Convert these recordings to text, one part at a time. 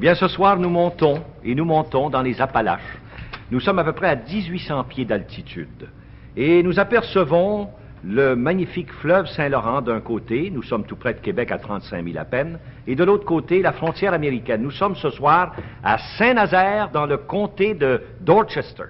bien, ce soir, nous montons dans les Appalaches. Nous sommes à peu près à 1800 pieds d'altitude. Et nous apercevons le magnifique fleuve Saint-Laurent d'un côté, nous sommes tout près de Québec à 35 000 à peine, et de l'autre côté, la frontière américaine. Nous sommes ce soir à Saint-Nazaire, dans le comté de Dorchester.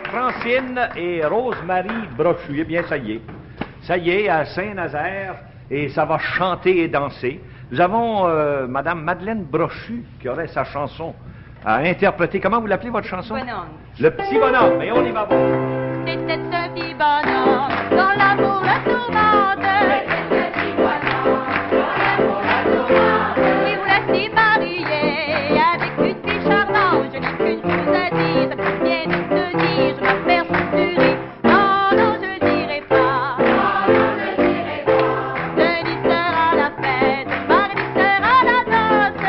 Francine et Rose-Marie Brochu. Eh bien, ça y est, à Saint-Nazaire, et ça va chanter et danser. Nous avons Madame Madeleine Brochu, qui aurait sa chanson à interpréter. Comment vous l'appelez, votre chanson? Bonhomme. Le petit bonhomme, et on y va voir. C'était un petit bonhomme, dont l'amour le tourmente. C'était un petit bonhomme, dont l'amour le tourmente. Il voulait s'y marier avec une fille charmante. Je n'ai qu'une chose à dire, bien de te dire, je m'aperçois du riz. Non, non, je dirai pas. Non, non, je dirai pas. Denis sera la fête, Marie sera la noce.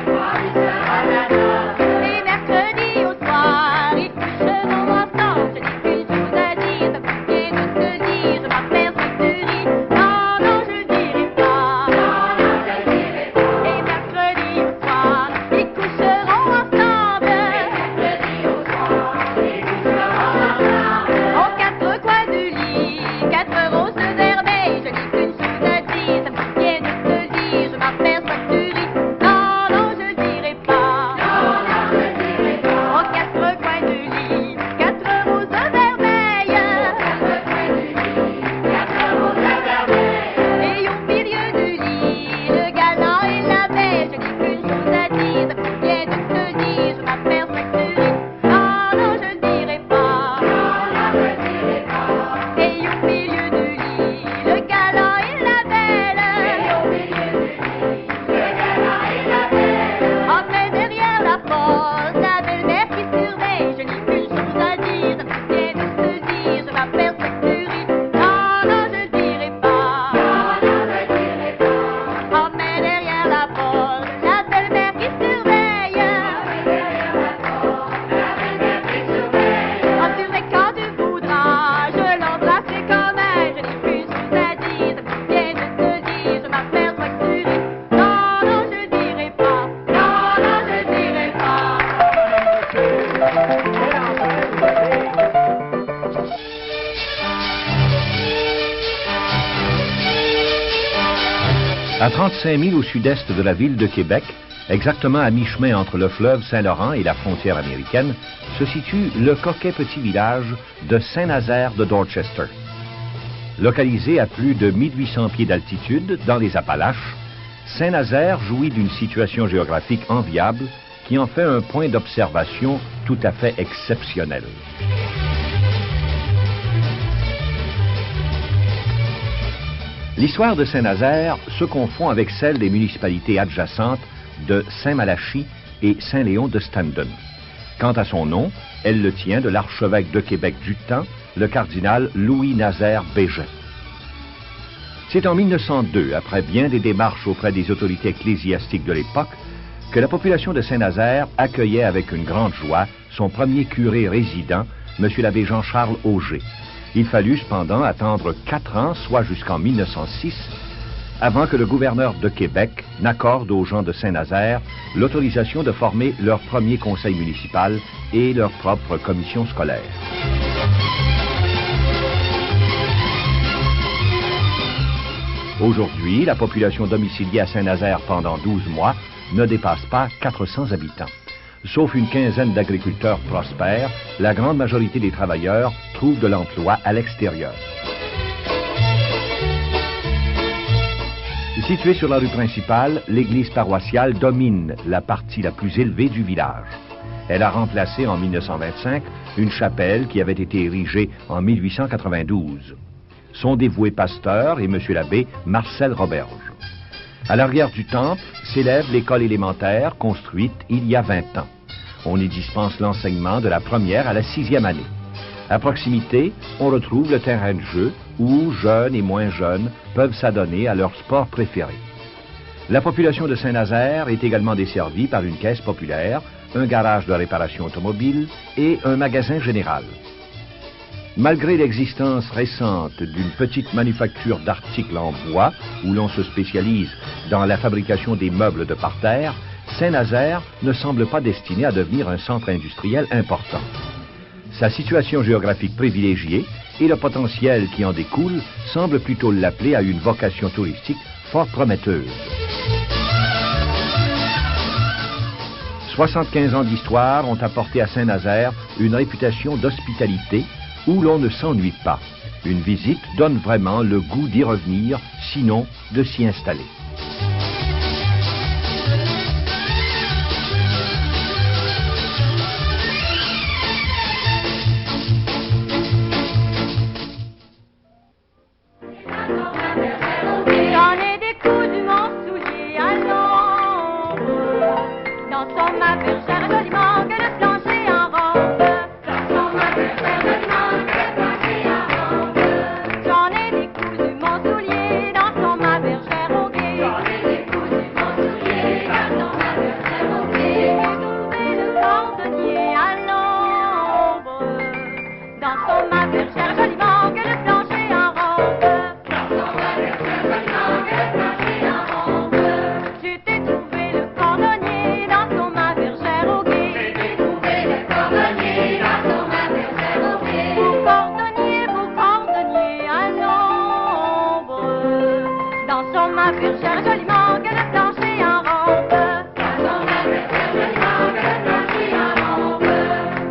Marie sera la noce. Et mercredi au soir, ils coucheront ensemble. Je n'ai qu'une chose à dire, ça fait bien de te dire, je m'aperçois du riz. Non, non, je dirai pas. Non, non, je dirai pas. Et mercredi au soir, ils coucheront ensemble. Mercredi au soir, ils coucheront ensemble. Aux quatre coins du lit, quatre roses vermeilles. Je n'ai qu'une chose à dire, ça me vient de te dire, je m'aperçois du riz. Non, non, je dirai pas. Non, non, je dirai pas. Aux quatre coins du lit, quatre roses vermeilles. Quatre coins du lit, quatre roses vermeilles. Et au milieu du lit, le galant et la belle. Je n'ai qu'une chose à dire, ça me vient de te dire, je m'aperçois du riz. Non, non, je dirai pas. Non, non, je dirai pas. Et au milieu du lit, le galant et la belle. Et au milieu du lit, le galant et la belle. En main derrière la porte, la belle-mère qui surveille. Je n'ai qu'une chose à dire, ça me vient de te dire, je m'aperçois du riz. Non, non, je dirai pas. Non, non, je dirai pas. En main derrière la porte, la belle-mère qui surveille. En main derrière la porte, la belle-mère qui surveille. En surveille quand tu voudras, je l'embrasserai quand même. Je n'ai qu'une chose à dire, ça me vient de te dire, je m'aperçois du riz. Non, non, je dirai pas. Non, non, je dirai pas. À 35 000 au sud-est de la ville de Québec, exactement à mi-chemin entre le fleuve Saint-Laurent et la frontière américaine, se situe le coquet petit village de Saint-Nazaire de Dorchester. Localisé à plus de 1800 pieds d'altitude dans les Appalaches, Saint-Nazaire jouit d'une situation géographique enviable qui en fait un point d'observation tout à fait exceptionnel. L'histoire de Saint-Nazaire se confond avec celle des municipalités adjacentes de Saint-Malachie et Saint-Léon de Standen. Quant à son nom, elle le tient de l'archevêque de Québec du temps, le cardinal Louis-Nazaire Bégin. C'est en 1902, après bien des démarches auprès des autorités ecclésiastiques de l'époque, que la population de Saint-Nazaire accueillait avec une grande joie son premier curé résident, M. l'abbé Jean-Charles Auger. Il fallut cependant attendre 4 ans, soit jusqu'en 1906, avant que le gouverneur de Québec n'accorde aux gens de Saint-Nazaire l'autorisation de former leur premier conseil municipal et leur propre commission scolaire. Aujourd'hui, la population domiciliée à Saint-Nazaire pendant 12 mois ne dépasse pas 400 habitants. Sauf une quinzaine d'agriculteurs prospères, la grande majorité des travailleurs trouvent de l'emploi à l'extérieur. Située sur la rue principale, l'église paroissiale domine la partie la plus élevée du village. Elle a remplacé en 1925 une chapelle qui avait été érigée en 1892. Son dévoué pasteur est M. l'abbé Marcel Roberge. À l'arrière du temple s'élève l'école élémentaire construite il y a 20 ans. On y dispense l'enseignement de la première à la 6e année. À proximité, on retrouve le terrain de jeu où jeunes et moins jeunes peuvent s'adonner à leur sport préféré. La population de Saint-Nazaire est également desservie par une caisse populaire, un garage de réparation automobile et un magasin général. Malgré l'existence récente d'une petite manufacture d'articles en bois, où l'on se spécialise dans la fabrication des meubles de parterre, Saint-Nazaire ne semble pas destiné à devenir un centre industriel important. Sa situation géographique privilégiée et le potentiel qui en découle semblent plutôt l'appeler à une vocation touristique fort prometteuse. 75 ans d'histoire ont apporté à Saint-Nazaire une réputation d'hospitalité où l'on ne s'ennuie pas. Une visite donne vraiment le goût d'y revenir, sinon de s'y installer. J'en ai des coups de mon soulier à l'ombre. Dansons ma bergère joliment que le plancher en rompe. Dansons ma bergère joliment que le plancher en rompe. J'en ai des coups de mon soulier, dansons ma bergère au guet. J'en ai des coups de mon soulier, dansons ma bergère au guet. J'ai trouvé le cordonnier à l'ombre. Dansons ma bergère joliment que le plancher en rompe. J'ai trouvé le cordonnier dans son ma bergère au guet. J'ai trouvé le cordonnier dans son ma bergère au guet. Vous cordonnier à l'ombre. Dans son ma bergère joliment que le plancher en rompe. Dans son ma bergère joliment que le plancher en rompe.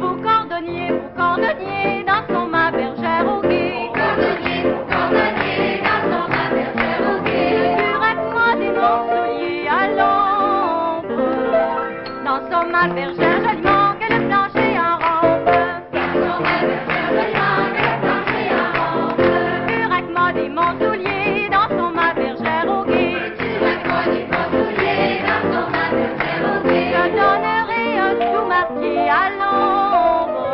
Vous cordonnier dans son ma bergère au guet. Vous cordonnier dans son ma bergère au guet. Curette-moi des longs souliers à l'ombre. Dans son ma bergère joliment que le plancher en rompe. Dans son ma bergère joliment que le plancher en rompe. Curette-moi des monts souliers dans son ma bergère au guet. Curette-moi des monts souliers dans son ma bergère au guet. Je donnerai un sous-marqué à l'ombre.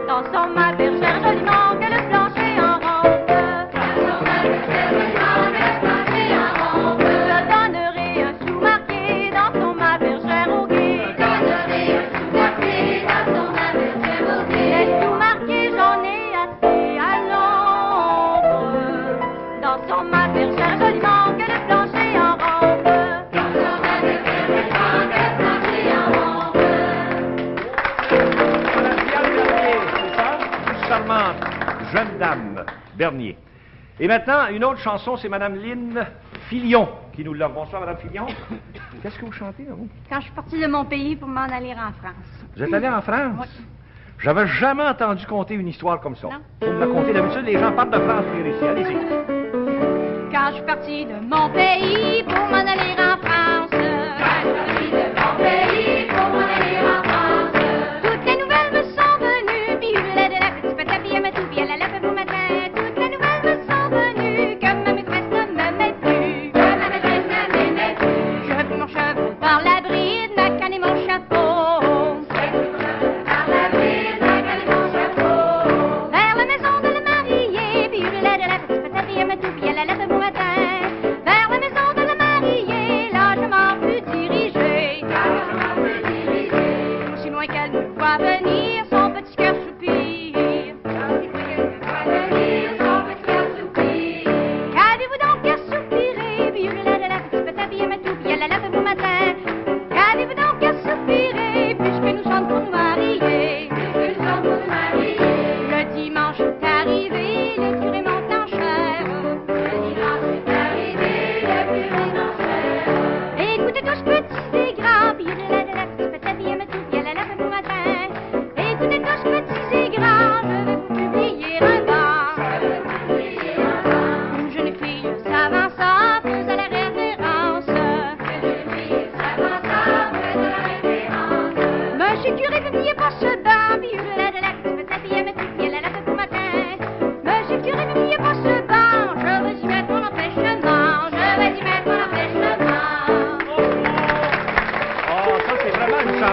Dans son ma bergère joliment que le plancher en rompe. Dans son ma bergère joliment que le plancher en rompe. Je donnerai un sous-marqué dans son ma bergère au guet. Je donnerai un sous-marqué dans son ma bergère au guet. Les sous-marqués j'en ai assez à l'ombre. Dans son ma bergère joliment que le plancher en rompe. Dans son ma bergère joliment que le plancher en rompe. Madame Diane Bernier, c'est ça? Charmante, jeune dame, Bernier. Et maintenant, une autre chanson, c'est Madame Lynn Filion qui nous l'a. Bonsoir, Madame Filion. Qu'est-ce que vous chantez, vous? Quand je suis partie de mon pays pour m'en aller en France. Vous êtes allé en France? Oui. J'avais jamais entendu conter une histoire comme ça. Non. Vous me la contez. D'habitude, les gens partent de France pour venir ici. Allez-y. Quand je suis partie de mon pays pour m'en aller en France. Quand je suis partie de mon pays pour m'en aller en France. Toutes les nouvelles me sont venues, puis je voulais de la petite patate, puis elle m'a tout, puis elle allait faire beau matin. Toutes les nouvelles me sont venues, que ma maîtresse ne m'aimait plus. Que ma maîtresse ne m'aimait plus. Je pris mon cheval par la bride, ma canne et mon chapeau. J'ai pris mon cheval par la bride, ma canne et mon chapeau. Vers la maison de la mariée, puis je voulais de la petite patate, puis elle m'a tout, puis elle allait faire beau matin. Vers la maison de la mariée.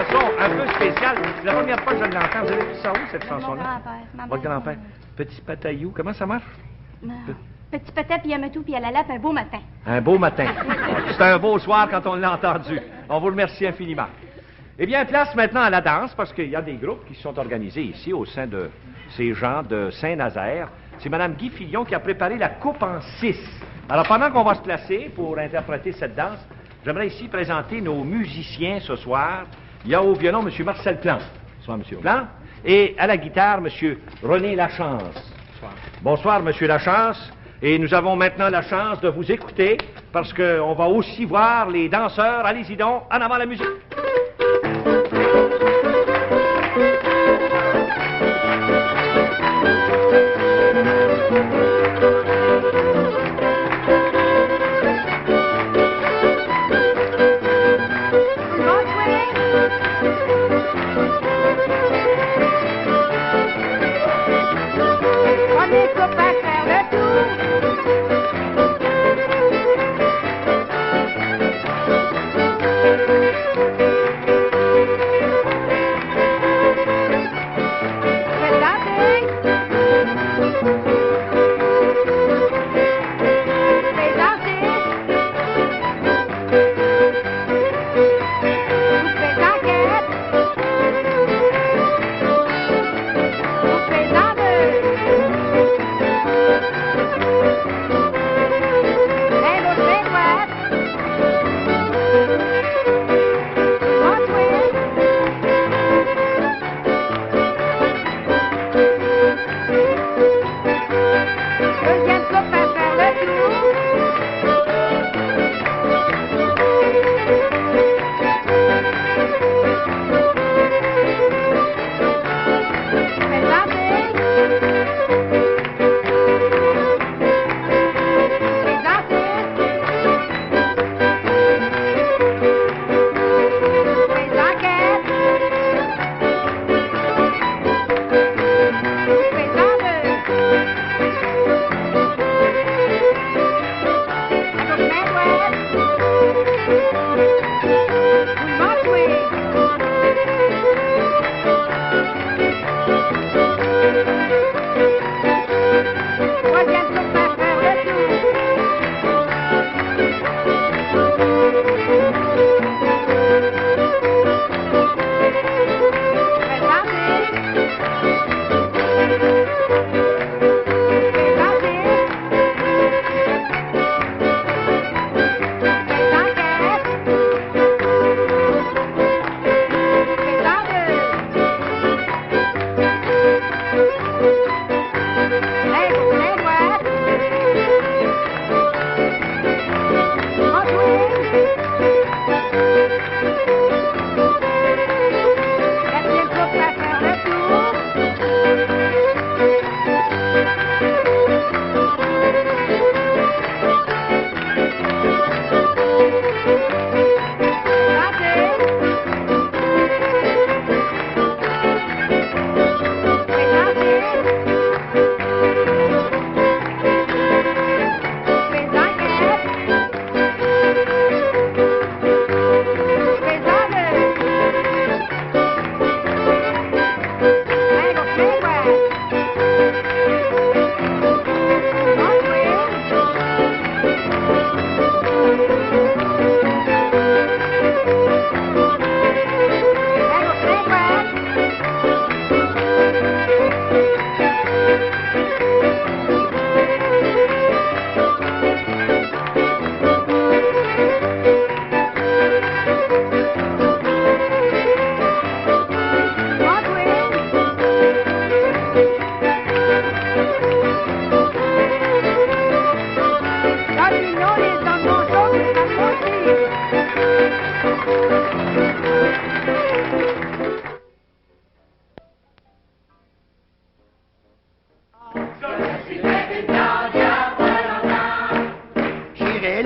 chanson un peu spéciale. C'est la première fois que je l'entends. Vous avez vu ça où, cette chanson-là? Votre grand-père. Petit Pataillou, comment ça marche? Petit patin, puis il aime tout, puis elle a l'air un beau matin. Un beau matin. C'est un beau soir quand on l'a entendu. On vous remercie infiniment. Eh bien, place maintenant à la danse, parce qu'il y a des groupes qui se sont organisés ici, au sein de ces gens de Saint-Nazaire. C'est Mme Guy Fillon qui a préparé la coupe en 6. Alors, pendant qu'on va se placer pour interpréter cette danse, j'aimerais ici présenter nos musiciens ce soir. Il y a au violon M. Marcel Plante. Bonsoir, M. Plante. Et à la guitare, M. René Lachance. Bonsoir. Bonsoir, M. Lachance. Et nous avons maintenant la chance de vous écouter, parce qu'on va aussi voir les danseurs. Allez-y donc, en avant la musique.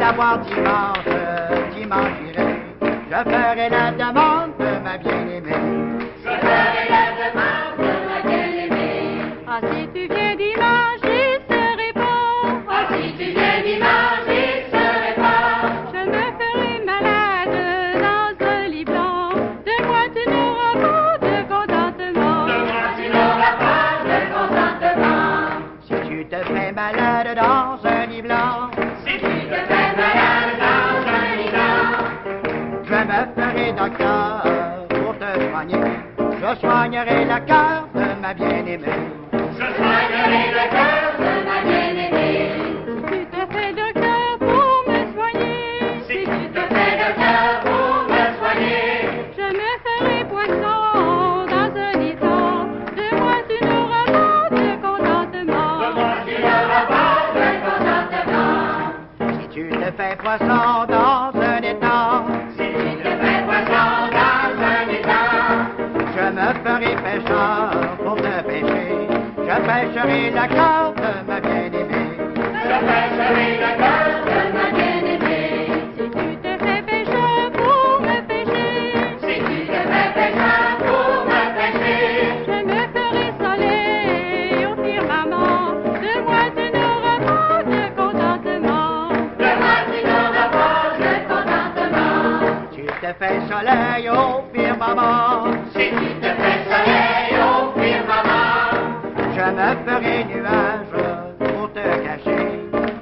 la voir dimanche, dimanche j'irai. Je ferai la demande de ma bien-aimée. Je ferai la demande de ma bien-aimée. Ah, si tu viens dimanche, j'y serai pas. Ah, si tu viens dimanche, j'y serai pas. Je me ferai malade dans un lit blanc. De quoi tu ne me ferai docteur pour te soigner. Je soignerai le cœur de ma bien-aimée. Je soignerai le cœur de ma bien-aimée. Si tu te fais de cœur pour me soigner, si tu te fais de cœur pour me soigner, je me ferai poisson dans un étang. De moi tu n'auras pas de contentement. De moi tu n'auras pas de contentement. Si tu te fais poisson dans un étang, Si tu te fais poisson dans un étang, je me ferai pêcheur pour te pêcher. Je pêcherai le cœur de ma bien-aimée. je pêcherai le cœur de ma bien-aimée. Si tu te fais pêcheur pour me pêcher, si tu te fais pêcheur pour me pêcher, je me ferai soleil au firmament. De moi tu n'auras pas de contentement. De moi tu n'auras pas de contentement. Tu te fais soleil au firmament. Si tu te fais soleil au firmament, Je me ferai nuage pour te cacher.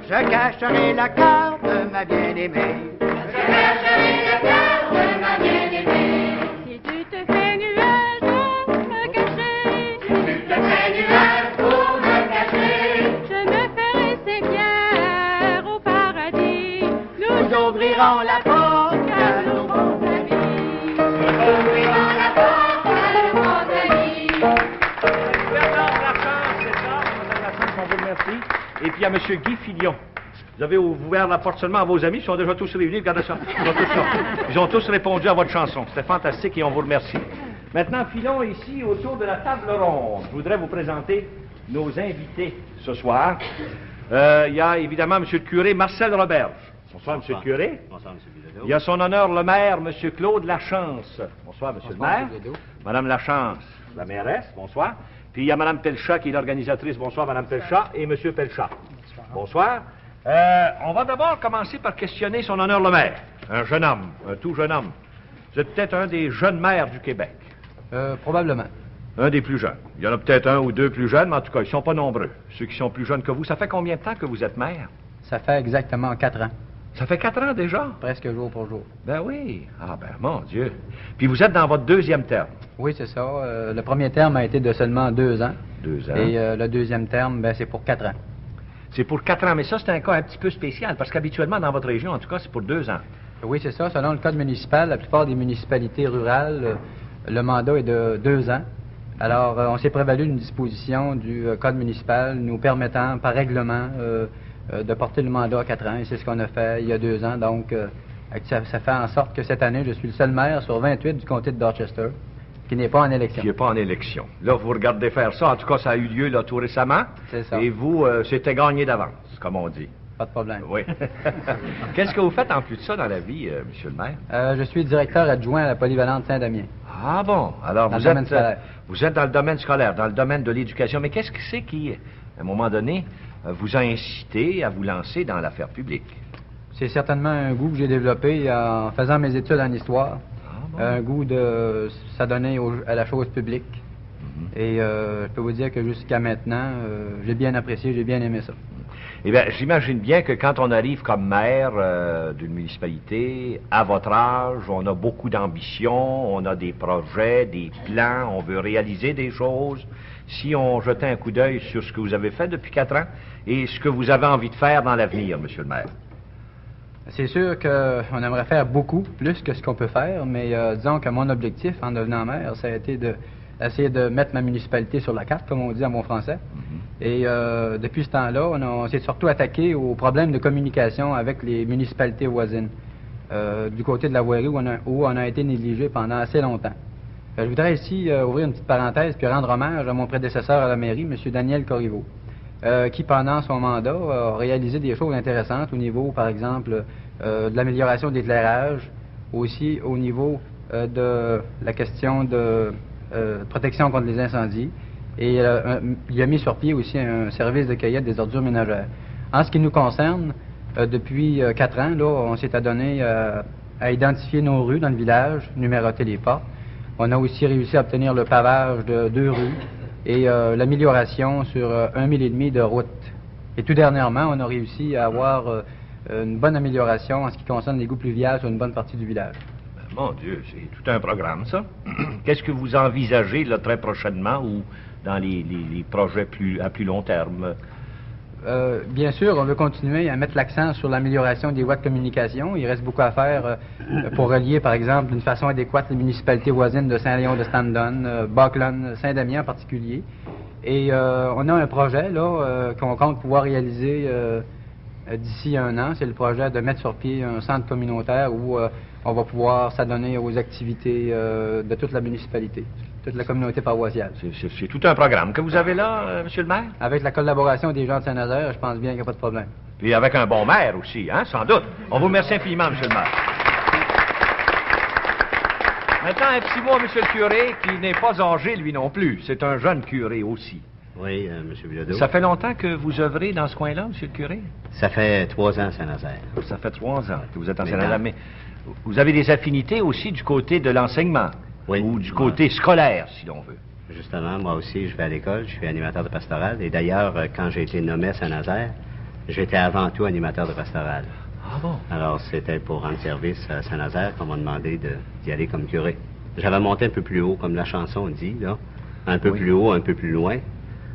Je cacherai le cœur de ma bien-aimée. je cacherai le cœur de ma bien-aimée. Si tu te fais nuage pour me cacher, si tu te fais nuage pour me cacher, je me ferai séquière au paradis. Nous ouvrirons la porte à nos bons amis. Nous ouvrirons la porte à nos bons amis. Madame Lachance, c'est ça. Madame Lachance, on vous remercie. Et puis à M. Guy Filion. Vous avez ouvert la porte seulement à vos amis, ils sont déjà tous réunis, regardez ça. Ils ont tous répondu à votre chanson. C'était fantastique et on vous remercie. Maintenant, filons ici autour de la table ronde. Je voudrais vous présenter nos invités ce soir. Il y a évidemment M. le curé Marcel Roberge. Bonsoir, M. le curé. Bonsoir, M. Bilodeau. Il y a son honneur le maire, M. Claude Lachance. Bonsoir, M. le maire. M. Bilodeau. Madame Lachance, la mairesse, bonsoir. Puis il y a Mme Pelchat qui est l'organisatrice. Bonsoir, Mme Pelchat et M. Pelchat. Bonsoir. On va d'abord commencer par questionner son honneur le maire. Un jeune homme, un tout jeune homme. Vous êtes peut-être un des jeunes maires du Québec. Probablement. Un des plus jeunes. Il y en a peut-être un ou deux plus jeunes, mais en tout cas, ils ne sont pas nombreux. Ceux qui sont plus jeunes que vous, ça fait combien de temps que vous êtes maire? Ça fait exactement 4 ans, Ça fait 4 ans déjà? presque jour pour jour. Ben oui. Ah ben, mon Dieu. Puis vous êtes dans votre deuxième terme. Oui, c'est ça. Le premier terme a été de seulement 2 ans. 2 ans. Et le deuxième terme, ben, c'est pour 4 ans. C'est pour 4 ans, mais ça, c'est un cas un petit peu spécial, parce qu'habituellement, dans votre région, en tout cas, c'est pour 2 ans. Oui, c'est ça. Selon le code municipal, la plupart des municipalités rurales, le mandat est de 2 ans. Alors, on s'est prévalu d'une disposition du code municipal nous permettant, par règlement, de porter le mandat à 4 ans. Et c'est ce qu'on a fait il y a 2 ans. Donc, ça fait en sorte que cette année, je suis le seul maire sur 28 du comté de Dorchester qui n'est pas en élection. Qui n'est pas en élection. Là, vous regardez faire ça. En tout cas, ça a eu lieu là tout récemment. C'est ça. Et vous, c'était gagné d'avance, comme on dit. Pas de problème. Oui. Qu'est-ce que vous faites en plus de ça dans la vie, monsieur le maire? Je suis directeur adjoint à la polyvalente Saint-Damien. Ah bon? Alors, Dans le domaine scolaire. vous êtes dans le domaine scolaire, dans le domaine de l'éducation. Mais qu'est-ce que c'est qui, à un moment donné, vous a incité à vous lancer dans l'affaire publique? C'est certainement un goût que j'ai développé en faisant mes études en histoire. bon? Un goût de s'adonner à la chose publique. Et je peux vous dire que jusqu'à maintenant, j'ai bien apprécié, j'ai bien aimé ça. Eh bien, j'imagine bien que quand on arrive comme maire d'une municipalité, à votre âge, on a beaucoup d'ambition, on a des projets, des plans, on veut réaliser des choses. Si on jetait un coup d'œil sur ce que vous avez fait depuis 4 ans et ce que vous avez envie de faire dans l'avenir, monsieur le maire. C'est sûr qu'on aimerait faire beaucoup plus que ce qu'on peut faire, mais disons que mon objectif en devenant maire, ça a été d'essayer de mettre ma municipalité sur la carte, comme on dit en bon français. Et depuis ce temps-là, on s'est surtout attaqué aux problèmes de communication avec les municipalités voisines, du côté de la voirie où on a été négligé pendant assez longtemps. Je voudrais ici ouvrir une petite parenthèse puis rendre hommage à mon prédécesseur à la mairie, M. Daniel Corriveau, qui, pendant son mandat, a réalisé des choses intéressantes au niveau, par exemple, de l'amélioration de l'éclairage, aussi au niveau de la question de protection contre les incendies. Et il a mis sur pied aussi un service de cueillette des ordures ménagères. En ce qui nous concerne, depuis 4 ans, là, on s'est adonné à identifier nos rues dans le village, numéroter les portes. On a aussi réussi à obtenir le pavage de 2 rues et l'amélioration sur 1,5 mille de route. Et tout dernièrement, on a réussi à avoir une bonne amélioration en ce qui concerne l'égout pluvial sur une bonne partie du village. Mon Dieu, c'est tout un programme, ça. Qu'est-ce que vous envisagez, là, très prochainement, ou dans les projets à plus long terme? Bien sûr, on veut continuer à mettre l'accent sur l'amélioration des voies de communication. Il reste beaucoup à faire pour relier, par exemple, d'une façon adéquate les municipalités voisines de Saint-Léon de Standon, Buckland, Saint-Damien en particulier. Et on a un projet là qu'on compte pouvoir réaliser d'ici 1 an. C'est le projet de mettre sur pied un centre communautaire où on va pouvoir s'adonner aux activités de toute la municipalité, toute la communauté paroissiale. C'est tout un programme que vous avez là, Monsieur le maire? Avec la collaboration des gens de Saint-Nazaire, je pense bien qu'il n'y a pas de problème. Puis avec un bon maire aussi, hein, sans doute. On vous remercie infiniment, Monsieur le maire. Maintenant, un petit mot à Monsieur le curé, qui n'est pas âgé, lui non plus. C'est un jeune curé aussi. Oui, Monsieur Bilodeau. Ça fait longtemps que vous œuvrez dans ce coin-là, Monsieur le curé? Ça fait 3 ans à Saint-Nazaire. Ça fait 3 ans que vous êtes en Mais Saint-Nazaire. Mais vous avez des affinités aussi du côté de l'enseignement? Oui. Ou du côté scolaire, si l'on veut? Justement, moi aussi, je vais à l'école, je suis animateur de pastoral. Et d'ailleurs, quand j'ai été nommé à Saint-Nazaire, j'étais avant tout animateur de pastoral. Ah bon? Alors, c'était pour rendre service à Saint-Nazaire qu'on m'a demandé d'y aller comme curé. J'avais monté un peu plus haut, comme la chanson dit, là. Un peu plus haut, un peu plus loin.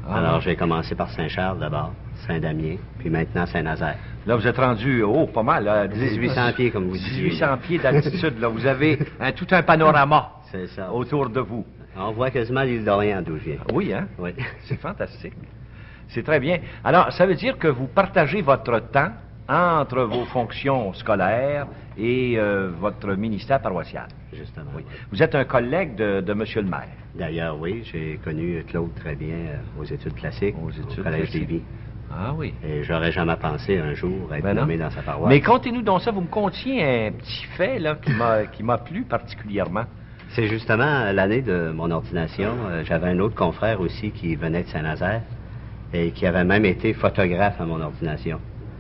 Alors, j'ai commencé par Saint-Charles d'abord, Saint-Damien, puis maintenant Saint-Nazaire. Là, vous êtes rendu haut, pas mal. Là, 1800 pieds, comme vous dites. 1800 pieds d'altitude, là. Vous avez tout un panorama C'est ça. autour de vous. On voit quasiment l'île d'Orient d'où je viens. Oui, hein? Oui. C'est fantastique. C'est très bien. Alors, ça veut dire que vous partagez votre temps entre vos fonctions scolaires et votre ministère paroissial. Justement. Oui. Oui. Vous êtes un collègue de Monsieur le maire. D'ailleurs, oui, j'ai connu Claude très bien aux études classiques, Aux études au Collège classiques. Lévis. Ah oui. Et j'aurais jamais pensé un jour être Ben non. nommé dans sa paroisse. Mais contez-nous donc ça. Vous me contiez un petit fait là qui m'a plu particulièrement. C'est justement l'année de mon ordination. J'avais un autre confrère aussi qui venait de Saint-Nazaire et qui avait même été photographe à mon ordination.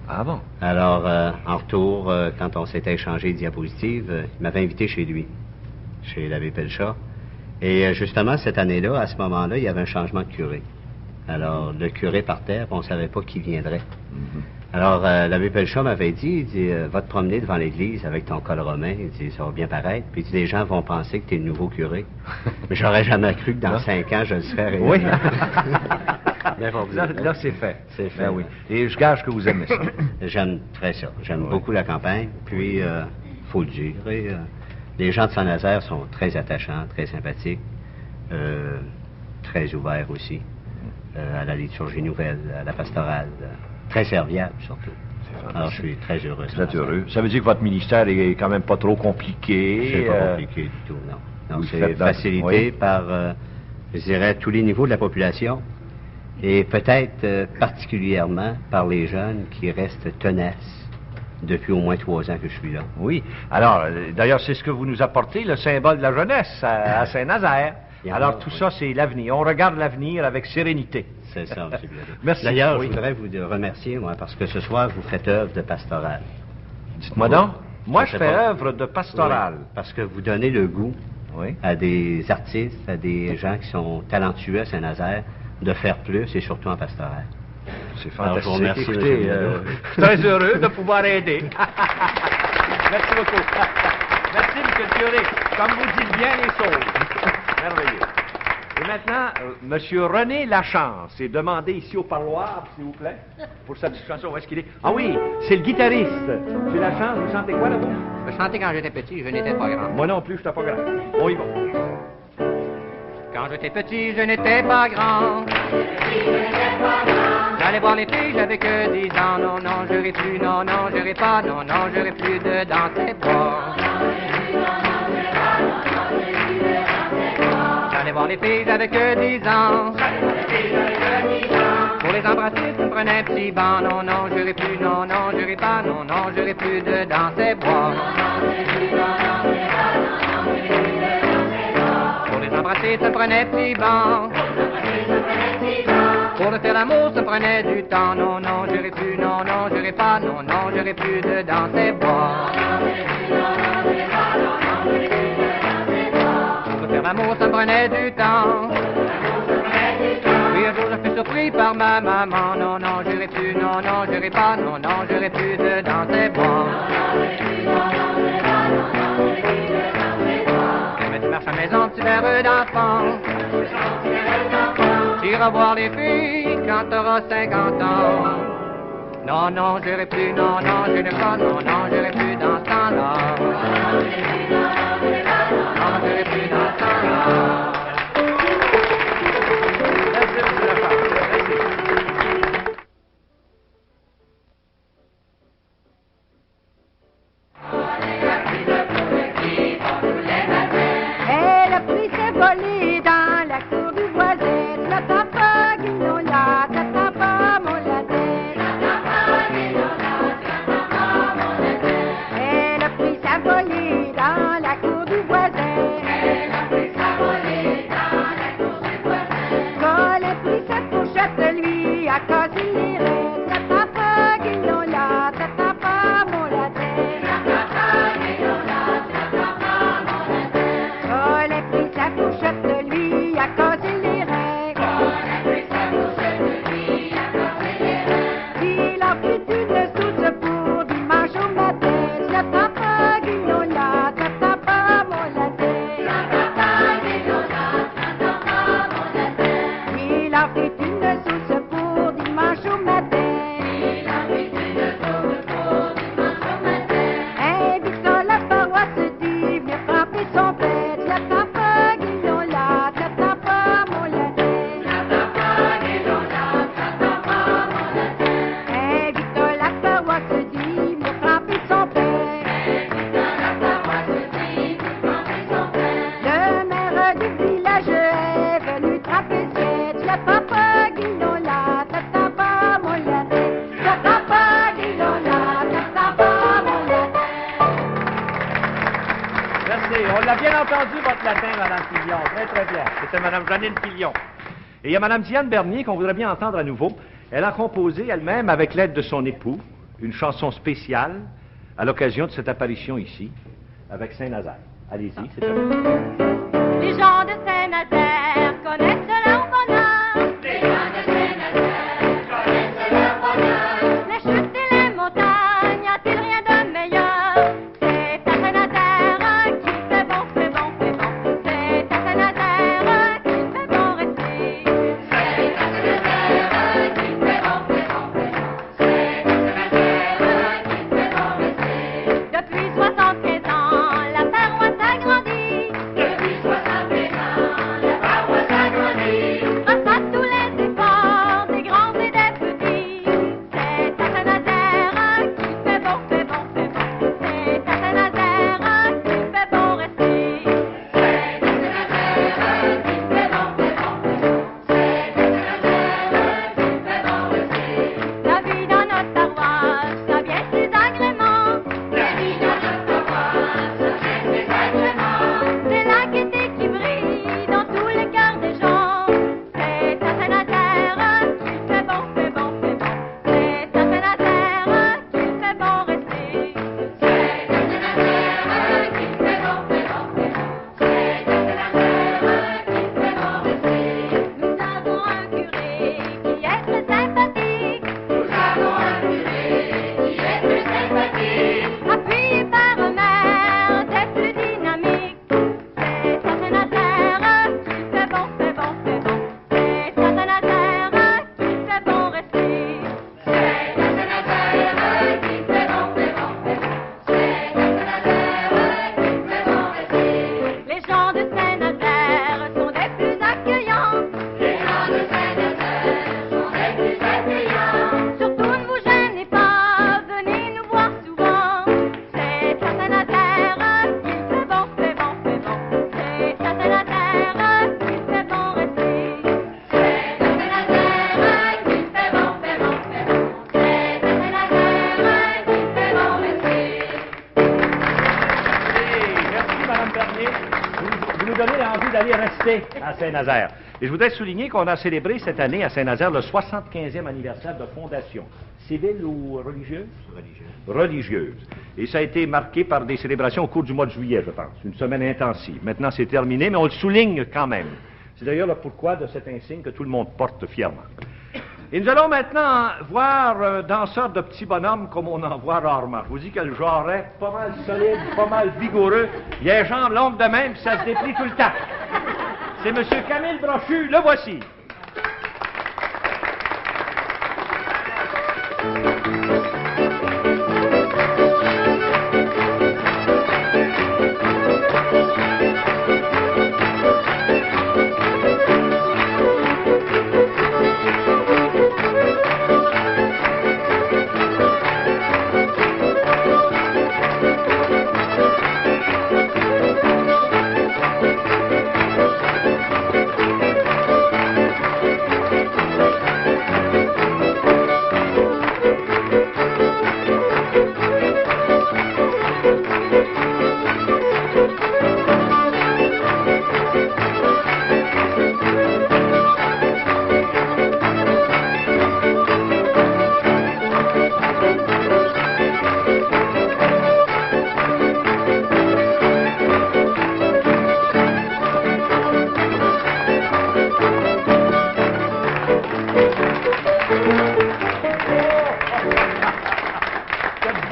Ah bon? Alors, en retour, quand on s'était échangé les diapositives, il m'avait invité chez lui, chez l'abbé Pelchat. Et justement, cette année-là, à ce moment-là, il y avait un changement de curé. Alors, le curé partait, puis on ne savait pas qui viendrait. Alors, l'abbé Pelchat m'avait dit, il dit, va te promener devant l'église avec ton col romain. Il dit, ça va bien paraître. Puis il dit, les gens vont penser que tu es le nouveau curé. Mais j'aurais jamais cru que dans 5 ans, je le serais réellement. Oui. Mais bon, Là, c'est fait. C'est fait. Ben oui. Et je gage que vous aimez ça. J'aime très ça. J'aime beaucoup la campagne. Puis, faut le dire. Et, les gens de Saint-Nazaire sont très attachants, très sympathiques, très ouverts aussi à la liturgie nouvelle, à la pastorale, très serviables surtout. Alors, je suis très heureux. Vous êtes heureux. Ça veut dire que votre ministère est quand même pas trop compliqué. C'est pas compliqué du tout, non. Non, vous c'est faites dans- facilité oui. par, je dirais, tous les niveaux de la population et peut-être particulièrement par les jeunes qui restent tenaces depuis au moins 3 ans que je suis là. Oui. Alors, d'ailleurs, c'est ce que vous nous apportez, le symbole de la jeunesse à Saint-Nazaire. Il y en Alors, a, tout oui. ça, c'est l'avenir. On regarde l'avenir avec sérénité. C'est ça, M. Bilodeau. Merci. D'ailleurs, Oui. je voudrais vous remercier, moi, parce que ce soir, vous faites œuvre de pastorale. Dites-moi donc. Moi, Je je sais fais pas. œuvre de pastorale. Oui, parce que vous donnez le goût Oui. à des artistes, à des gens qui sont talentueux à Saint-Nazaire, de faire plus, et surtout en pastorale. C'est Alors, je fantastique. vous remercie, Écoutez, M. Bilodeau. je suis très heureux de pouvoir aider. Merci beaucoup. Merci, M. le curé. Comme vous dites bien les choses. Merveilleux. Et maintenant, M. René Lachance est demandé ici au parloir, s'il vous plaît, pour sa petite chanson. Où est-ce qu'il est? Ah oui, c'est le guitariste. M. Lachance, vous chantez quoi, là, vous? Je chantais quand j'étais petit, je n'étais pas grand. Moi non plus, je n'étais pas grand. On y va. Quand j'étais petit, je n'étais pas grand. J'allais voir les filles, j'avais que 10 ans. Non, non, j'aurais plus, non, non, j'aurais pas, non, non, j'aurais plus de dans tes bras. J'allais voir les filles, j'avais que 10 ans. Pour les embrasser, tu me prenais un petit banc. Non, non, j'aurais plus, non, non, j'aurais pas, non, non, j'aurais plus de dans tes bras. Pour les embrasser, ça prenait un petit banc. Pour le faire l'amour, ça prenait du temps. Non, non, j'aurais plus, non, non, j'aurais pas, non, non, j'aurais plus de dans tes bras. Pour le faire l'amour, ça prenait du temps. Puis un jour, je fus surpris par ma maman. Non, non, j'aurais plus, non, non, j'aurais pas, non, non, j'aurais plus de dans tes bras. heureux d'enfant. T'iras voir les filles quand t'auras 50 ans. Non, non, j'irai plus, non, non, je n'ai pas, non, non, j'irai plus dans ce temps-là. Non, j'irai plus dans ce temps-là. Elle a pris ses volets dans la cour du voisin. La tapa, guignola, la tapa, mon latin. Elle a pris sa volée dans la cour du voisin. Quand elle a pris sa fourchette, lui a cassé les reins. La tapa, guignola, la tapa, mon latin. Quand elle a pris sa fourchette, lui a cassé les reins. Il en fit une sauce pour dimanche au matin. La tapa, guignola, la tapa, mon latin. Il en fit une sauce pour dimanche au matin. Invitant la paroisse dit venir frapper son père. La tapa, guignola, la tapa, mon latin. Invitant la paroisse dit venir frapper son père. Le maire du village est venu frapper cette. La tapa, guignola, la tapa, mon latin. La tapa, guignola, la tapa, mon latin. Merci. On l'a bien entendu, votre latin, Mme Fillon. Très, très bien. C'était Mme Janine Fillon. Et il y a Mme Diane Bernier qu'on voudrait bien entendre à nouveau. Elle a composé elle-même, avec l'aide de son époux, une chanson spéciale à l'occasion de cette apparition ici, avec Saint-Nazaire. Allez-y, c'est à vous. Les gens de Saint-Nazaire connaissent leur bonheur. Les chutes et les montagnes, a-t-il rien de meilleur? C'est à Saint-Nazaire qu'il fait bon, fait bon, fait bon. C'est à Saint-Nazaire qu'il fait bon rester. C'est à Saint-Nazaire qu'il fait bon, fait bon, fait bon. C'est à Saint-Nazaire qu'il fait bon rester. Depuis 75 ans, la paroisse a grandi. Depuis 75 ans, la paroisse a grandi. Grâce à tous les efforts des grands et des petits. C'est à Saint-Nazaire qu'il fait bon, fait bon, fait bon. C'est à Saint-Nazaire qu'il fait bon rester. C'est à Saint-Nazaire qu'il fait bon, fait bon, fait bon. C'est à Saint-Nazaire qu'il fait bon rester. La vie dans notre paroisse a bien ses agréments. La vie dans notre paroisse a bien ses agréments. C'est la gaieté qui brille dans tous les cœurs des gens. C'est à Saint-Nazaire qu'il fait bon, fait bon, fait bon. C'est à Saint-Nazaire qu'il fait bon rester. C'est à Saint-Nazaire qu'il fait bon, fait bon, fait bon. C'est à Saint-Nazaire qu'il fait bon rester. Nous avons un curé qui est très sympathique. Nous avons un curé qui est très sympathique. Appuyé par un maire des plus dynamiques. C'est à Saint-Nazaire qu'il fait bon, fait bon, fait bon. C'est à Saint-Nazaire qu'il fait bon rester. C'est à Saint-Nazaire qu'il fait bon, fait bon, fait bon. C'est à Saint-Nazaire qu'il fait bon rester. Les gens de Saint-Nazaire sont des plus accueillants. Les gens de Saint-Nazaire sont des plus accueillants. Surtout ne vous gênez pas, venez nous voir souvent. C'est à Saint-Nazaire qu'il fait bon, fait bon, fait bon. C'est à Saint-Nazaire qu'il fait bon rester. C'est à Saint-Nazaire qu'il fait bon, fait bon, fait bon. C'est à Saint-Nazaire qu'il fait bon rester. Merci, Mme Bernier. Vous nous donnez envie d'aller rester à Saint-Nazaire. Et je voudrais souligner qu'on a célébré cette année à Saint-Nazaire le 75e anniversaire de fondation. Civile ou religieuse? Religieuse. Et ça a été marqué par des célébrations au cours du mois de juillet, je pense. Une semaine intensive. Maintenant, c'est terminé, mais on le souligne quand même. C'est d'ailleurs le pourquoi de cet insigne que tout le monde porte fièrement. Et nous allons maintenant voir un danseur de petits bonhommes comme on en voit rarement. Je vous dis que le genre est pas mal solide, pas mal vigoureux. Il a les jambes longues de même, puis ça se déplie tout le temps. C'est M. Camille Brochu, le voici.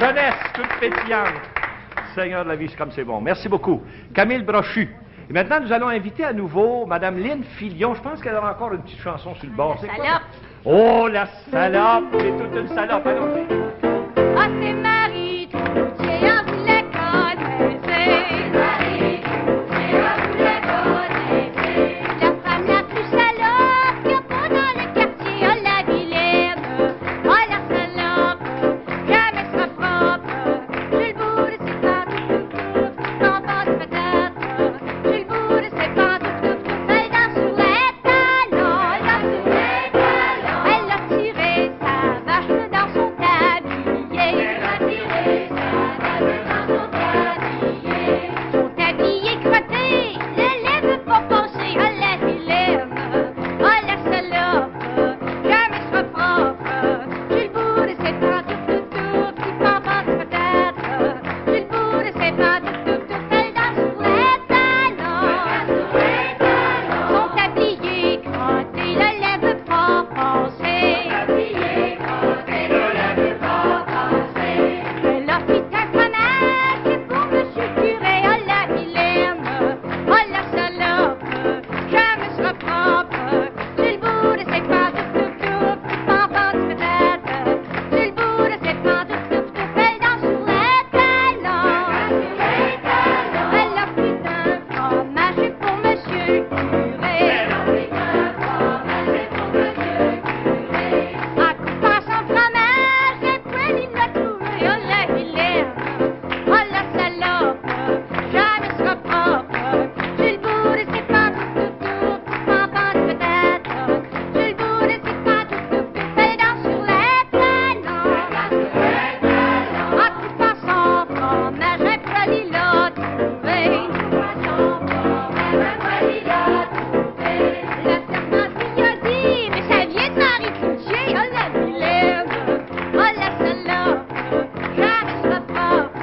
Jeunesse toute pétillante. Seigneur de la vie, c'est comme c'est bon. Merci beaucoup. Camille Brochu. Et maintenant, nous allons inviter à nouveau Mme Lynn Filion. Je pense qu'elle aura encore une petite chanson sur le bord. C'est quoi, ça? Oh, la salope! C'est toute une salope. Allons-y. Ah, c'est Marie Troutier, ah, vous la connaissez. Marie Troutier, ah, vous la connaissez. La femme la plus salope qu'il y a pas dans le quartier, oh, la vilaine. Oh, la salope, jamais sera propre. J'ai le bout de ses pantoufles, sans passe peut-être. J'ai le bout de ses pantoufles, elle danse sur les talons, elle danse sur les talons. Elle a tiré sa vache dans son tablier. Elle a tiré sa vache dans son tablier. Son tablier crotté, le lèvre pas penché, oh la vilaine, oh la salope, jamais sera propre. J'ai le bout de ses pantoufles, qui pampent peut-être. J'ai le bout de ses pantoufles, elle danse sur les talons. Son tablier crotté, le lèvre pas penché. Elle a fait un fromage pour monsieur le curé, oh la vilaine, oh la salope, jamais sera propre. J'ai le bout de ses pantoufles, qui pampent peut-être. J'ai le bout de ses pantoufles, elle danse sur les talons. Elle a pris un fromage pour monsieur le curé. En coupant son fromage, le poêle il l'a trouvé, oh la vilaine, oh la salope, jamais sera propre. J'ai le bout de ses pantoufles, qui pampent peut-être. J'ai le bout de ses pantoufles, elle danse sur les talons. En coupant son fromage, le poêle il l'a trouvé. Le serpent lui a dit, mais ça vient de Marie Cloutier, oh la vilaine, oh la salope, jamais sera propre.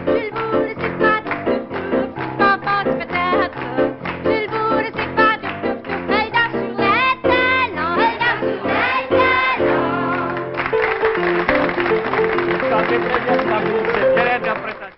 J'ai le bout de ses pantoufles, qui pampent peut-être. J'ai le bout de ses pantoufles, elle danse sur les talons, elle danse sur les talons. Chantez très bien, bravo. C'est quelle interprétation?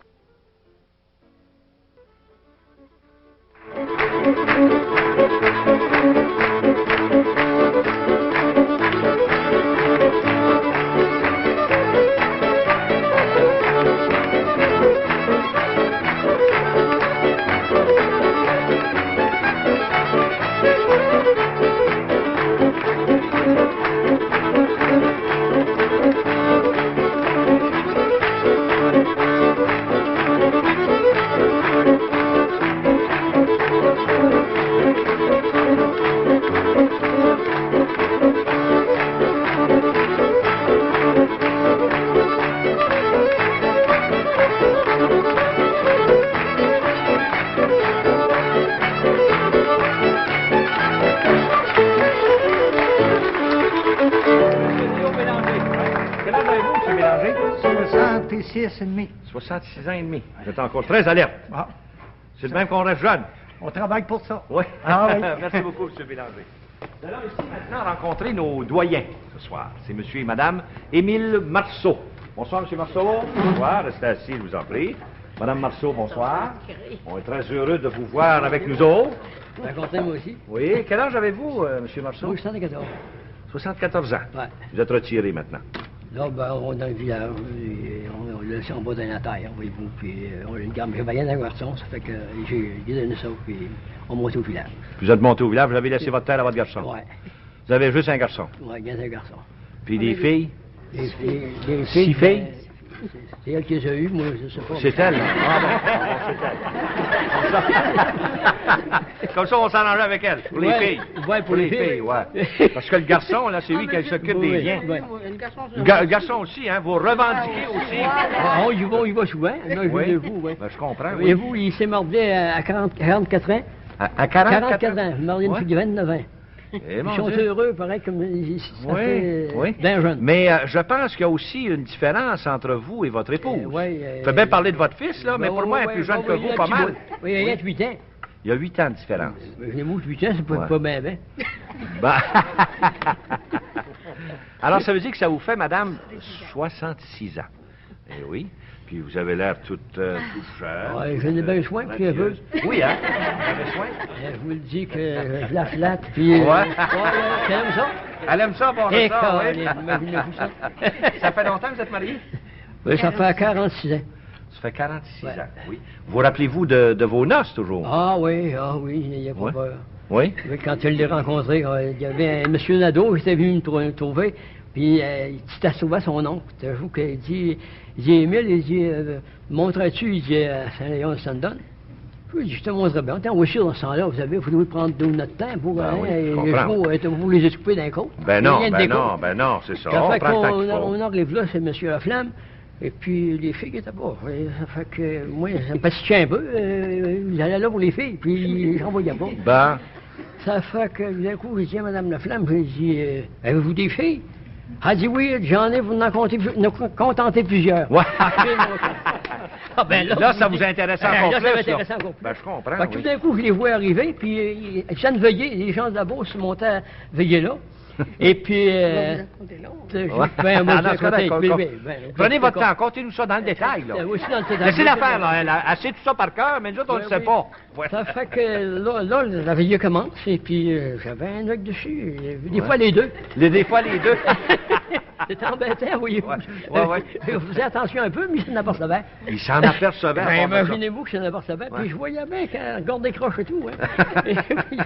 Quel âge avez-vous, M. Bélanger? 66 et demi. 66 ans et demi. Vous êtes encore très alerte. Ah, C'est de même qu'on reste jeune. on travaille pour ça. Oui. Ah oui. Merci beaucoup, M. Bélanger. Nous allons ici maintenant rencontrer nos doyens ce soir. C'est M. et Mme Émile Marceau. Bonsoir, M. Marceau. Bonsoir. Restez assis, je vous en prie. Mme Marceau, bonsoir. On est très heureux de vous voir avec nous autres. Ben, content, moi aussi. Oui. Quel âge avez-vous, M. Marceau? Moi, 74. 74 ans. Ouais. Vous êtes retiré maintenant. Là, ben, on est dans le village, et on l'a laissé en bas de la terre, voyez-vous, puis on le garde. J'avais rien d'un garçon, ça fait que j'ai donné ça, puis on monte au village. Vous êtes monté au village, vous avez laissé votre terre à votre garçon. Ouais. Vous avez juste un garçon. Ouais, bien un garçon. Puis des filles? Des filles. 6 filles? C'est elle qui les a eues, moi, je sais pas. C'est elle? Ah bon, c'est elle. Comme ça, on s'arrangeait avec elle, pour les Ouais, filles. ouais, pour les filles. ouais. Parce que le garçon, là, c'est lui qui s'occupe des biens. Ouais. Le garçon aussi, hein, vous revendiquez aussi. Ah, il va souvent. Là, je Oui. vous, ouais. Ben, je comprends, oui. Voyez-vous, il s'est mordu à 44 ans. À 44 ans. Il mordu une Ouais. fille de 29 ans. Eh, mon Ils sont Dieu. heureux, pareil, comme ça Oui, fait oui. bien jeune. Mais je pense qu'il y a aussi une différence entre vous et votre épouse. ouais, Vous pouvez bien parler de votre fils, là, mais pour moi, il est plus jeune que vous, pas mal. Oui, il y a 8 ans. Il y a 8 ans de différence. J'ai moi 8 ans, c'est pas, Ouais. pas bien, bien. Ben... Alors, ça veut dire que ça vous fait, madame, 66 ans. Eh oui. Puis vous avez l'air toute jeune. Ouais, j'en ai bien soin, puis un peu. Oui, hein? Vous avez soin? Je vous le dis que je la flatte, puis... Ouais. T'aimes ça? Elle aime ça, bon, Eh, ça, oui. Colin, imaginez-vous ça. Ça fait longtemps que vous êtes mariés? Oui, ça fait 46 ans. Ça fait 46 Ouais. ans, oui. Vous rappelez-vous de vos noces, toujours? Ah oui, il n'y a pas Ouais. peur. Oui? Oui, quand je l'ai rencontré, il y avait un monsieur Nadeau qui était venu me trouver, puis il s'était sauvé à son oncle. Je vous qu'il dit, Émile, il dit, montrais-tu, il dit, à Saint-Léon de Sandon? Puis je te montrerai bien. Attends, aussi, dans ce temps-là, vous savez, il faut prendre de notre temps pour Ben oui, je les comprends. chevaux, vous les écouper d'un côte. Ben Il y a non, rien de ben découte. non, ben non, c'est ça. Ça On fait prend le temps qu'il faut. qu'on arrive là, c'est monsieur Laflamme. Et puis, les filles qui étaient pas. Ça fait que moi, ça me pastichait un peu. J'allais là pour les filles, puis j'en voyais pas. Ben, Ça fait que, d'un coup, j'ai dit à Mme Laflamme, j'ai dit, avez-vous des filles? Elle dit oui, j'en ai, vous n'en contentez plusieurs. Ouais. Ah, ben là, ça vous intéresse encore là, plus, ça là. m'intéressait encore plus. Ben, je comprends, Fait que oui. tout d'un coup, je les vois arriver, puis ils viennent veiller. Les gens de la Beauce montaient veiller là. Et puis... Ouais. Ben, moi, Ah, non, je c'est correct, racontais, Prenez votre temps, contez-nous ça dans le détail, là. Aussi dans le détail. Laissez-la faire, là. Elle sait tout ça par cœur, mais nous autres, on ne le sait pas. Ouais. Ça fait que là, la veillée commence, et puis j'avais un œil dessus. Des fois, les deux. Des fois, les deux. C'est embêtant, voyez-vous. Ouais. Faisais attention un peu, mais je n'en apercevais. Il s'en apercevait. Ben, à part de ça. imaginez-vous que je n'en apercevais. Ouais. Puis je voyais bien qu'elle garde des croches et tout. Hein. Et puis,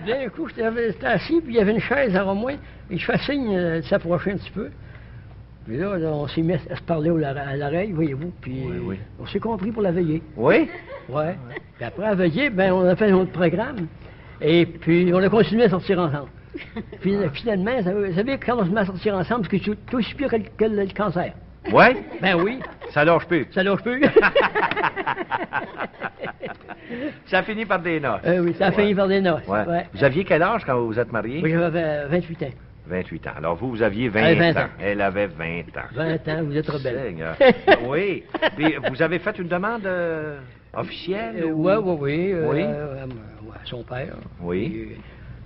d'un coup, j'étais assis, puis il y avait une chaise à moins, et je fais signe de s'approcher un petit peu. Puis là, on s'est mis à se parler à l'oreille, voyez-vous, puis Oui. on s'est compris pour la veillée. Oui? Ouais. Puis après la veillée, ben, on a fait notre programme, et puis on a continué à sortir ensemble. Puis finalement, vous savez, quand on se met à sortir ensemble, c'est tout aussi pire que le cancer. Oui? Ben oui, Ça lâche plus. ça lâche plus. Ça finit par des noces. Oui, ça a fini par des noces. Ouais. Ouais. Vous aviez quel âge quand vous vous êtes mariés? Oui, j'avais 28 ans. 28 ans. Alors, vous aviez 20 20 ans. ans. Elle avait 20 ans. 20 ans, vous êtes rebelle. Seigneur. Oui. Puis, vous avez fait une demande officielle? ou- Oui. Oui. À son père. Oui. Puis,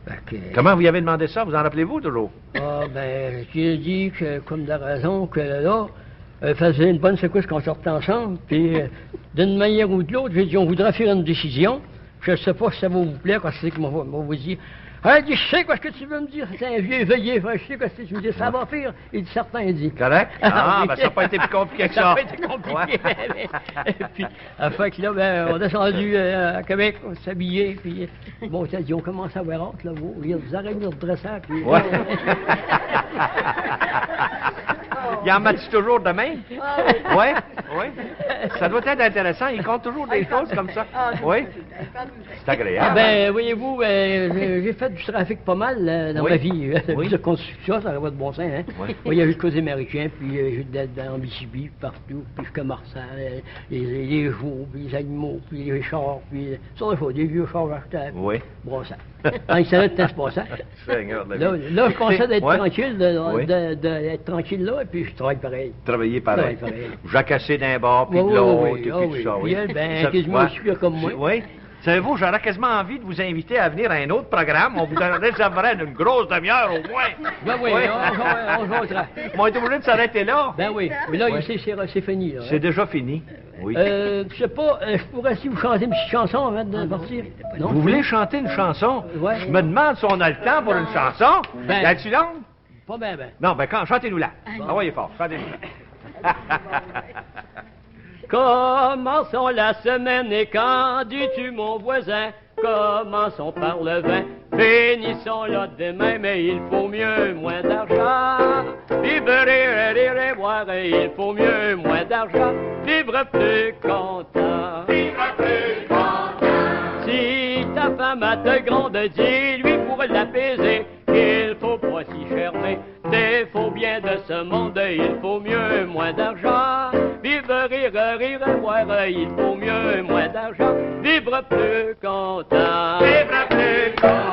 fait que- Comment vous y avez demandé ça? Vous en rappelez-vous toujours? Ah, ben, j'ai dit que, comme de raison, que là, faisait une bonne secousse qu'on sortait ensemble, puis d'une manière ou de l'autre, j'ai dit, on voudrait faire une décision. Je ne sais pas si ça va vous plaire, quand c'est qu'on va vous dire. Elle dit, je sais quoi ce que tu veux me dire, c'est un vieux veillé, je sais quoi ce que tu me dis, ça va faire. Il dit, certain, il dit. Correct? Ah, oui. ben ça n'a pas été plus compliqué que ça. Ça n'a pas été compliqué. Ouais. Et puis, fait que là, ben, on est descendu à Québec, on s'est habillé, puis bon, ça dit, on commence à avoir hâte, là, vous arrêtez de redresser, puis... Ouais. Il en match toujours de même? Oui, oui. Ça doit être intéressant. Il compte toujours des choses comme ça. Oui. C'est agréable. Ah ben, voyez-vous, j'ai fait du trafic pas mal dans Oui. ma vie. Oui. De construction, ça n'aurait pas de bon sens, hein. Oui. Moi, il y a eu le côté américain, puis j'ai d'être en Mississippi, partout, puis je commence les chevaux, puis les animaux, puis les chars, puis sur les fois, des vieux chars achetés. Oui. Brossant. Dans les salles de temps, c'est pas ça. Seigneur de la Là, vie. là, je pensais d'être Ouais. tranquille, Oui. d'être tranquille là, et puis je travaille pareil. Travailler pareil. Travailler pareil. Jacasser d'un bord, puis Oui, de l'autre, oui, et ah puis oui. tout ça, oui. Puis elle, ben, Ça- quasiment ouais. aussi pire comme moi. Oui. Savez-vous, j'aurais quasiment envie de vous inviter à venir à un autre programme. On vous réserverait une grosse demi-heure au moins. Ben oui, Oui. on votera. On est obligé de s'arrêter là. Ben oui, mais là, c'est fini. Là, C'est déjà fini. Oui. Je sais pas, je pourrais si vous chanter une petite chanson avant de partir. Non? Vous voulez chanter une chanson? Ouais. Je me demande si on a le temps pour une chanson. Ben. Es-tu longue? Pas ben ben. Non, ben quand, chantez-nous-la. Envoyez fort, chantez-nous-la. Commençons la semaine et quand dis-tu mon voisin? Commençons par le vin, finissons là demain, mais il faut mieux moins d'argent. Vivre, rire, rire et boire, il faut mieux moins d'argent. Vivre plus content. Vivre plus content. Si ta femme a te gronde, dis-lui pour l'apaiser qu'il faut pas s'y charmer. Défaut bien de ce monde, il faut mieux moins d'argent. Vivre, rire, rire et boire, il faut mieux moins d'argent. Vivre plus content. Vivre plus content.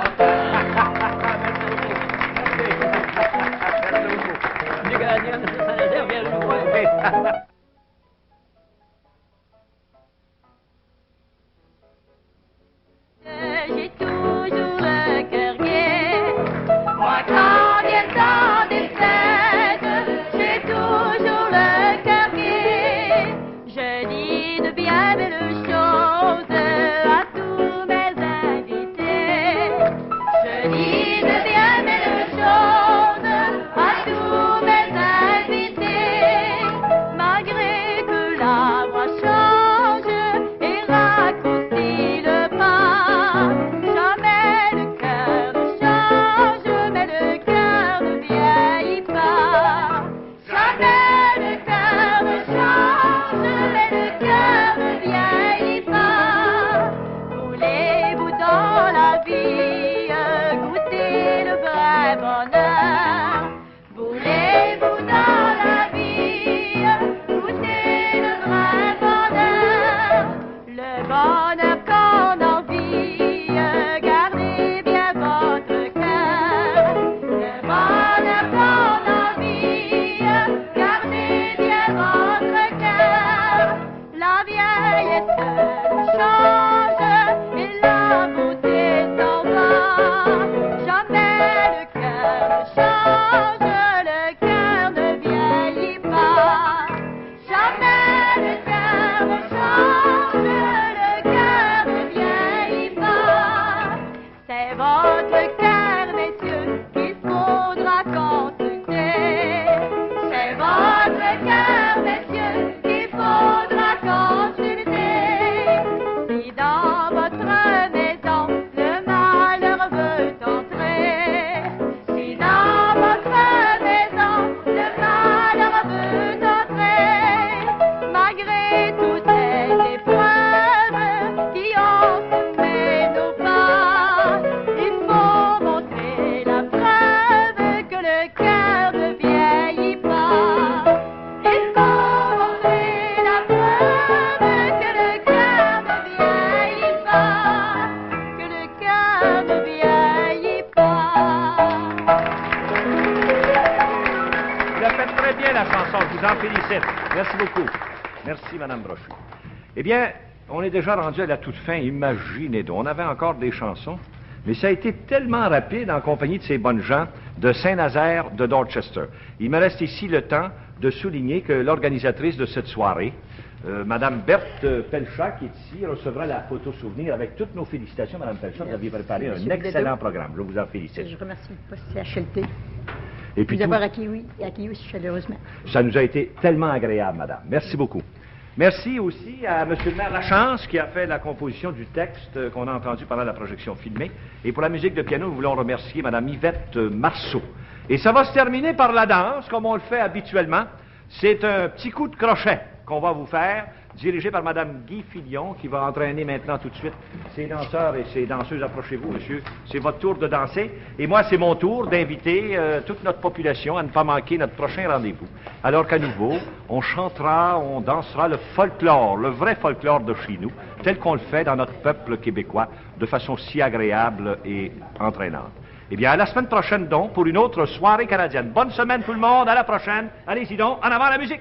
J'ai toujours le cœur gai. Moi, quand vient le temps des fêtes, j'ai toujours le cœur gai. Je dis de bien belles choses à tous mes invités. Je dis de bien belles choses à tous mes invités. Malgré que la voix change et raccourcit le pas, jamais le cœur ne change, mais le cœur ne vieillit pas. Jamais le cœur ne change, mais le cœur ne vieillit pas. Voulez-vous dans la vie goûter le vrai bonheur? Voulez-vous dans la vie goûter le vrai bonheur? Le bonheur qu'on envie, gardez bien votre cœur. Le bonheur qu'on envie, gardez bien votre cœur. La vieillesse change et la beauté s'en va. Jamais le cœur ne change, le cœur ne vieillit pas. Jamais le cœur ne change, le cœur ne vieillit pas. C'est votre cœur, messieurs, qu'il faudra consulter. C'est votre cœur, messieurs, qu'il faudra consulter. Si dans votre maison le malheur veut entrer, si dans votre maison le malheur veut entrer, malgré toutes ces épreuves qui ont semé nos pas, il faut montrer la preuve que le cœur ne vieillit pas. Il faut montrer la preuve que le cœur ne vieillit pas, que le cœur ne vieillit pas. Vous avez fait très bien la chanson, je vous en félicite. Merci beaucoup. Merci, Madame Brochu. Eh bien, on est déjà rendu à la toute fin, imaginez donc. On avait encore des chansons, mais ça a été tellement rapide en compagnie de ces bonnes gens de Saint-Nazaire de Dorchester. Il me reste ici le temps de souligner que l'organisatrice de cette soirée, Madame Berthe Pelchat, qui est ici, recevra la photo souvenir avec toutes nos félicitations. Madame Pelchat, vous aviez préparé un excellent programme. Je vous en félicite. Je remercie le poste CHLT Et puis de nous avoir accueillis chaleureusement. ça nous a été tellement agréable, madame. Merci beaucoup. Merci aussi à M. le maire Lachance qui a fait la composition du texte qu'on a entendu pendant la projection filmée. Et pour la musique de piano, nous voulons remercier Mme Yvette Marceau. Et ça va se terminer par la danse, comme on le fait habituellement. C'est un petit coup de crochet qu'on va vous faire, dirigé par Mme Guy Filion, qui va entraîner maintenant tout de suite ses danseurs et ses danseuses. Approchez-vous, monsieur. C'est votre tour de danser. Et moi, c'est mon tour d'inviter toute notre population à ne pas manquer notre prochain rendez-vous. Alors qu'à nouveau, on chantera, on dansera le folklore, le vrai folklore de chez nous, tel qu'on le fait dans notre peuple québécois, de façon si agréable et entraînante. Eh bien, à la semaine prochaine donc, pour une autre soirée canadienne. Bonne semaine tout le monde, à la prochaine. Allez-y donc, en avant la musique!